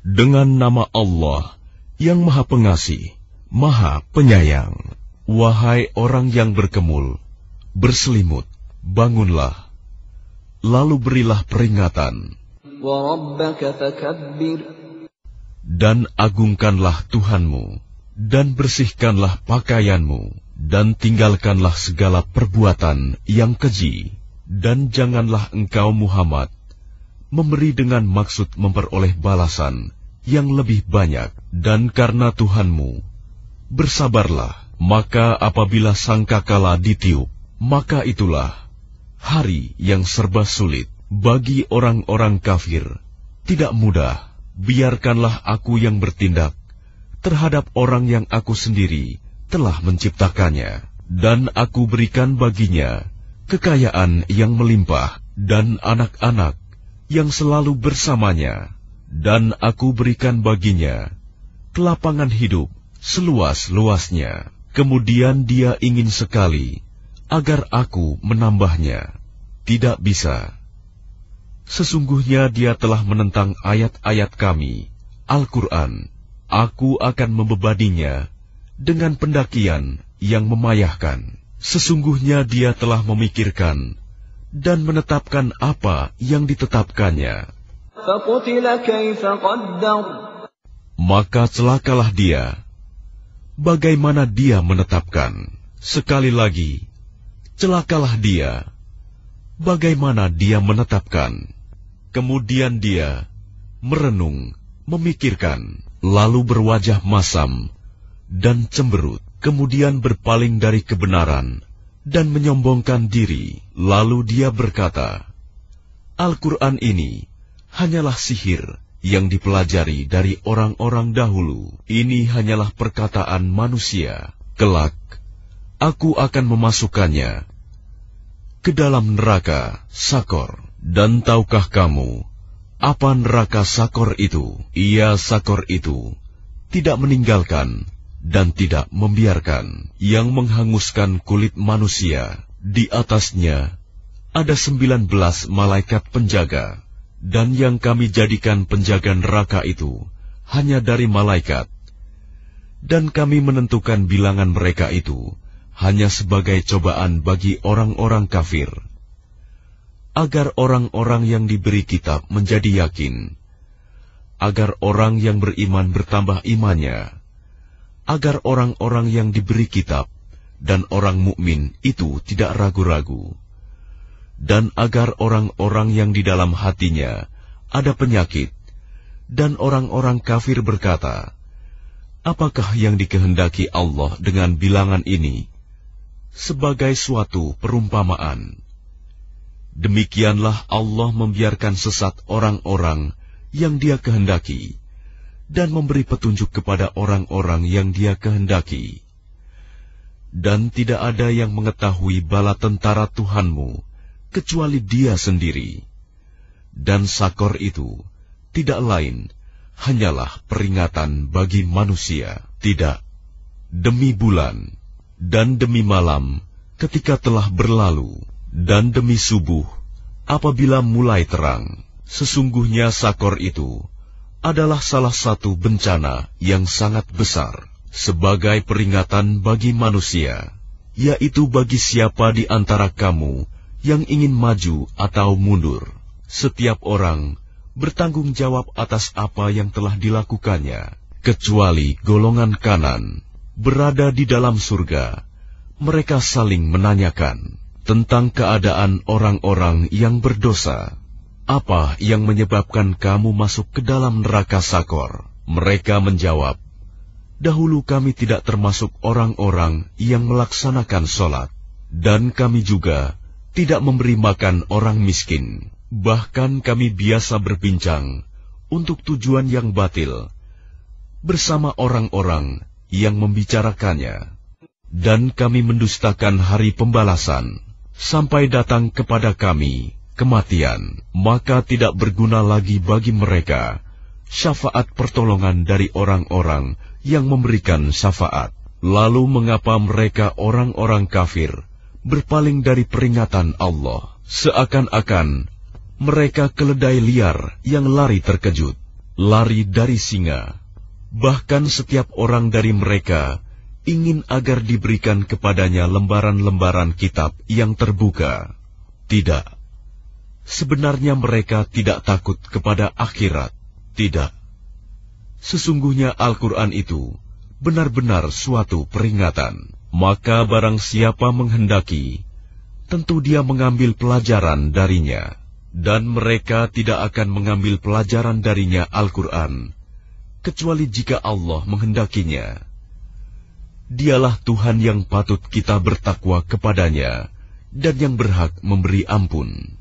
Dengan nama Allah yang Maha Pengasih, Maha Penyayang. Wahai orang yang berkemul, berselimut, bangunlah, lalu berilah peringatan. Dan agungkanlah Tuhanmu, dan bersihkanlah pakaianmu, dan tinggalkanlah segala perbuatan yang keji. Dan janganlah engkau Muhammad memberi dengan maksud memperoleh balasan yang lebih banyak. Dan karena Tuhanmu, bersabarlah. Maka apabila sangkakala ditiup, maka itulah hari yang serba sulit bagi orang-orang kafir. Tidak mudah. Biarkanlah aku yang bertindak terhadap orang yang aku sendiri telah menciptakannya. Dan aku berikan baginya kekayaan yang melimpah dan anak-anak yang selalu bersamanya. Dan aku berikan baginya kelapangan hidup seluas-luasnya. Kemudian dia ingin sekali agar aku menambahnya. Tidak bisa. Sesungguhnya dia telah menentang ayat-ayat kami, Al-Quran. Aku akan membebaninya dengan pendakian yang memayahkan. Sesungguhnya dia telah memikirkan dan menetapkan apa yang ditetapkannya. Maka celakalah dia. Bagaimana dia menetapkan? Sekali lagi, celakalah dia. Bagaimana dia menetapkan? Kemudian dia merenung, memikirkan, lalu berwajah masam dan cemberut, kemudian berpaling dari kebenaran dan menyombongkan diri. Lalu dia berkata, Al-Quran ini hanyalah sihir yang dipelajari dari orang-orang dahulu. Ini hanyalah perkataan manusia. Kelak, aku akan memasukkannya ke dalam neraka Sakor. Dan tahukah kamu apa neraka Sakor itu? Ia Sakor itu tidak meninggalkan dan tidak membiarkan, yang menghanguskan kulit manusia. Di atasnya ada 19 malaikat penjaga. Dan yang kami jadikan penjaga neraka itu hanya dari malaikat. Dan kami menentukan bilangan mereka itu hanya sebagai cobaan bagi orang-orang kafir, agar orang-orang yang diberi kitab menjadi yakin, agar orang yang beriman bertambah imannya, agar orang-orang yang diberi kitab dan orang mukmin itu tidak ragu-ragu, dan agar orang-orang yang di dalam hatinya ada penyakit, dan orang-orang kafir berkata, apakah yang dikehendaki Allah dengan bilangan ini? Sebagai suatu perumpamaan. Demikianlah Allah membiarkan sesat orang-orang yang Dia kehendaki, dan memberi petunjuk kepada orang-orang yang Dia kehendaki. Dan tidak ada yang mengetahui bala tentara Tuhanmu kecuali Dia sendiri. Dan Sakor itu tidak lain hanyalah peringatan bagi manusia. Tidak, demi bulan dan demi malam ketika telah berlalu, dan demi subuh apabila mulai terang. Sesungguhnya Sakor itu adalah salah satu bencana yang sangat besar sebagai peringatan bagi manusia, yaitu bagi siapa di antara kamu yang ingin maju atau mundur. Setiap orang bertanggung jawab atas apa yang telah dilakukannya, kecuali golongan kanan berada di dalam surga. Mereka saling menanyakan tentang keadaan orang-orang yang berdosa. Apa yang menyebabkan kamu masuk ke dalam neraka Sakor? Mereka menjawab, dahulu kami tidak termasuk orang-orang yang melaksanakan sholat, dan kami juga tidak memberi makan orang miskin. Bahkan kami biasa berbincang untuk tujuan yang batil bersama orang-orang yang membicarakannya. Dan kami mendustakan hari pembalasan sampai datang kepada kami kematian. Maka tidak berguna lagi bagi mereka syafaat pertolongan dari orang-orang yang memberikan syafaat. Lalu mengapa mereka orang-orang kafir berpaling dari peringatan Allah, seakan-akan mereka keledai liar yang lari terkejut? lari dari singa. Bahkan setiap orang dari mereka ingin agar diberikan kepadanya lembaran-lembaran kitab yang terbuka. Tidak. Sebenarnya mereka tidak takut kepada akhirat. Tidak. Sesungguhnya Al-Quran itu benar-benar suatu peringatan. Maka barang siapa menghendaki, tentu dia mengambil pelajaran darinya. Dan mereka tidak akan mengambil pelajaran darinya Al-Quran, kecuali jika Allah menghendakinya. Dialah Tuhan yang patut kita bertakwa kepadanya, dan yang berhak memberi ampun.